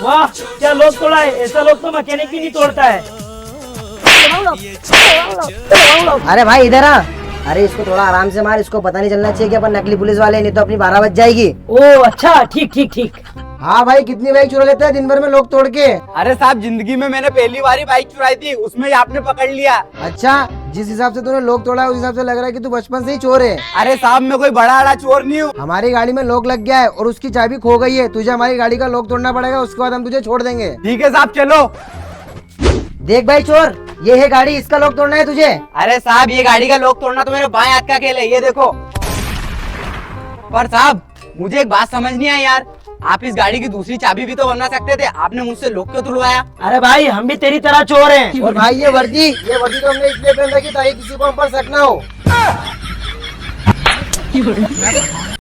वाह क्या लोग तोड़ा है, ऐसा लोग तो मैकेनिक भी नहीं तोड़ता है। अरे भाई इधर आ। अरे इसको थोड़ा आराम से मार, इसको पता नहीं चलना चाहिए कि अपन नकली पुलिस वाले हैं, नहीं तो अपनी 12 बज जाएगी। ओ अच्छा, ठीक ठीक ठीक। हाँ भाई, कितनी बाइक चुरा लेता है दिन भर में लोग तोड़ के। अरे साहब, जिंदगी में मैंने पहली बार ही बाइक चुराई थी, उसमें ही आपने पकड़ लिया। अच्छा, जिस हिसाब से तूने लोग तोड़ा है उस हिसाब से लग रहा है कि तू बचपन से ही चोर है। अरे साहब, मैं कोई बड़ा बड़ा चोर नहीं हूँ। हमारी गाड़ी में लॉक लग गया है और उसकी चाबी खो गई है, तुझे हमारी गाड़ी का लॉक तोड़ना पड़ेगा, उसके बाद हम तुझे छोड़ देंगे। ठीक है साहब, चलो। देख भाई चोर, ये है गाड़ी, इसका लॉक तोड़ना है तुझे। अरे साहब, ये गाड़ी का लॉक तोड़ना तो मेरे बाएं हाथ का खेल है, ये देखो। पर साहब, मुझे एक बात समझ नहीं आई यार, आप इस गाड़ी की दूसरी चाबी भी तो बनवा सकते थे, आपने मुझसे लॉक क्यों तुड़वाया? अरे भाई, हम भी तेरी तरह चोर हैं। और भाई ये वर्दी तो हमने इसलिए पहन रखी ताकि किसी को हम पर शक ना हो।